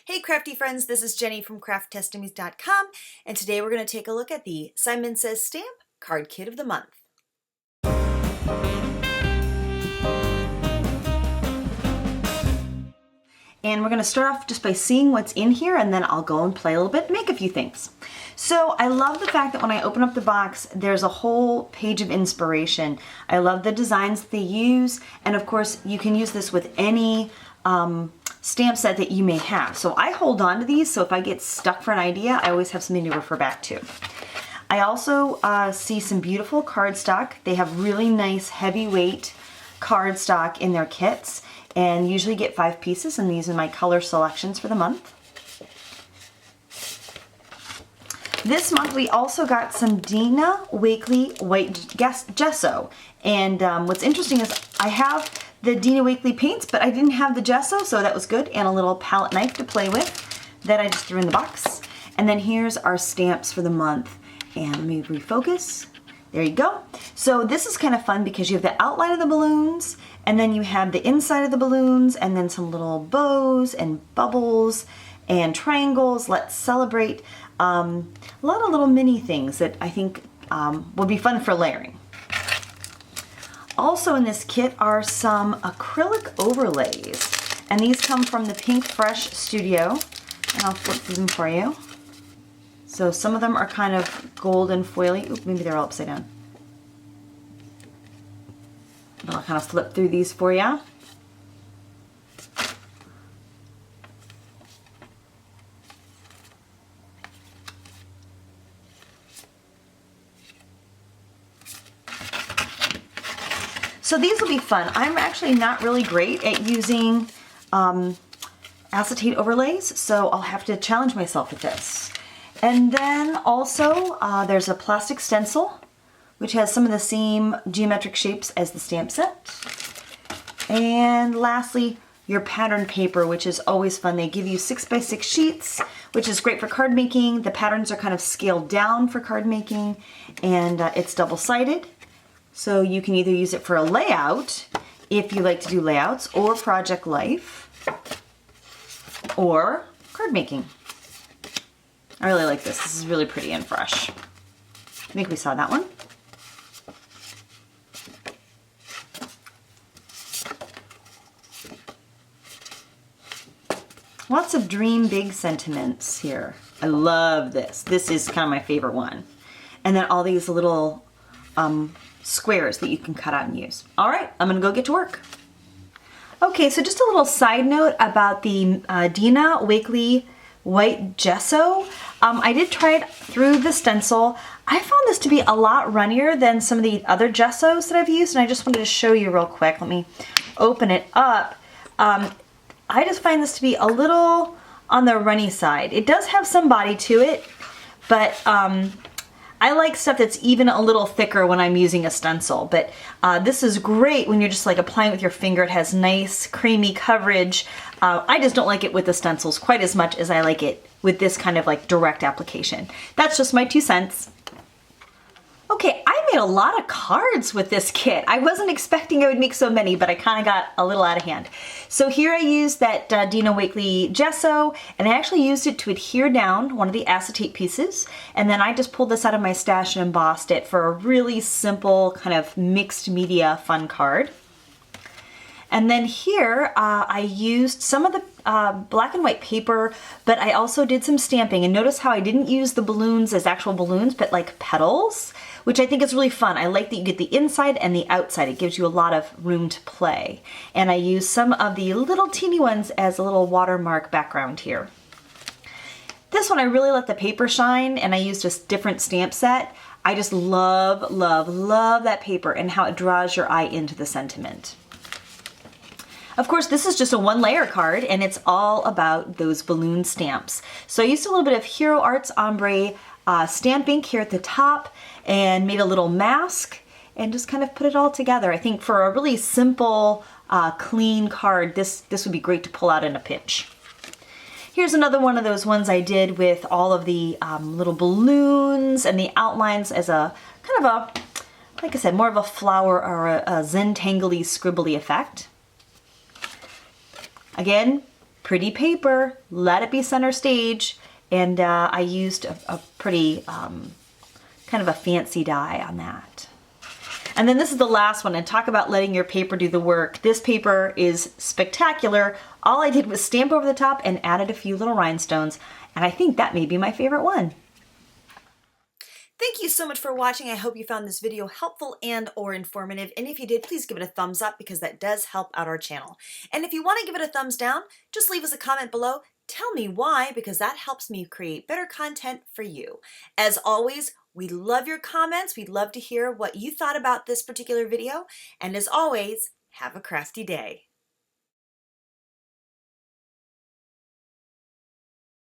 Hey crafty friends, this is Jenny from crafttestimonies.com, and today we're going to take a look at the Simon Says Stamp Card Kit of the Month. And we're going to start off just by seeing what's in here, and then I'll go and play a little bit, make a few things. So I love the fact that when I open up the box, there's a whole page of inspiration. I love the designs that they use, and of course you can use this with any stamp set that you may have. So I hold on to these, so if I get stuck for an idea, I always have something to refer back to. I also see some beautiful cardstock. They have really nice heavyweight cardstock in their kits, and usually get 5 pieces, and these are my color selections for the month. This month we also got some Dina Wakley white gesso, and what's interesting is I have the Dina Wakley paints, but I didn't have the gesso, so that was good, and a little palette knife to play with that I just threw in the box. And then here's our stamps for the month, and let me refocus. There you go. So this is kind of fun because you have the outline of the balloons, and then you have the inside of the balloons, and then some little bows and bubbles and triangles. Let's celebrate. A lot of little mini things that I think will be fun for layering. Also in this kit are some acrylic overlays, and these come from the Pink Fresh Studio, and I'll flip through them for you. So some of them are kind of golden foily. Oop, maybe they're all upside down. But I'll kind of flip through these for you. So these will be fun. I'm actually not really great at using acetate overlays, so I'll have to challenge myself with this. And then also there's a plastic stencil, which has some of the same geometric shapes as the stamp set. And lastly, your pattern paper, which is always fun. They give you 6x6 sheets, which is great for card making. The patterns are kind of scaled down for card making, and it's double-sided. So you can either use it for a layout, if you like to do layouts, or project life, or card making. I really like this. This is really pretty and fresh. I think we saw that one. Lots of dream big sentiments here. I love this. This is kind of my favorite one. And then all these little squares that you can cut out and use. All right, I'm gonna go get to work. Okay, so just a little side note about the Dina Wakley white gesso. I did try it through the stencil. I found this to be a lot runnier than some of the other gessos that I've used, and I just wanted to show you real quick. Let me open it up. I just find this to be a little on the runny side. It does have some body to it, but I like stuff that's even a little thicker when I'm using a stencil, but this is great when you're just like applying with your finger. It has nice creamy coverage. I just don't like it with the stencils quite as much as I like it with this kind of like direct application. That's just my 2 cents. Okay, I made a lot of cards with this kit. I wasn't expecting I would make so many, but I kind of got a little out of hand. So here I used that Dina Wakley gesso, and I actually used it to adhere down one of the acetate pieces, and then I just pulled this out of my stash and embossed it for a really simple kind of mixed media fun card. And then here I used some of the black and white paper, but I also did some stamping. And notice how I didn't use the balloons as actual balloons, but like petals, which I think is really fun. I like that you get the inside and the outside. It gives you a lot of room to play. And I used some of the little teeny ones as a little watermark background here. This one I really let the paper shine, and I used a different stamp set. I just love, love, love that paper and how it draws your eye into the sentiment. Of course, this is just a 1-layer card, and it's all about those balloon stamps. So I used a little bit of Hero Arts Ombre stamp ink here at the top, and made a little mask, and just kind of put it all together. I think for a really simple, clean card, this would be great to pull out in a pinch. Here's another one of those ones I did with all of the little balloons and the outlines as a kind of a, like I said, more of a flower or a Zentangle-y, scribbly effect. Again, pretty paper, let it be center stage, and I used a pretty kind of a fancy die on that. And then this is the last one, and talk about letting your paper do the work. This paper is spectacular. All I did was stamp over the top and added a few little rhinestones, and I think that may be my favorite one. Thank you so much for watching. I hope you found this video helpful and or informative. And if you did, please give it a thumbs up because that does help out our channel. And if you want to give it a thumbs down, just leave us a comment below. Tell me why, because that helps me create better content for you. As always, we love your comments. We'd love to hear what you thought about this particular video. And as always, have a crafty day.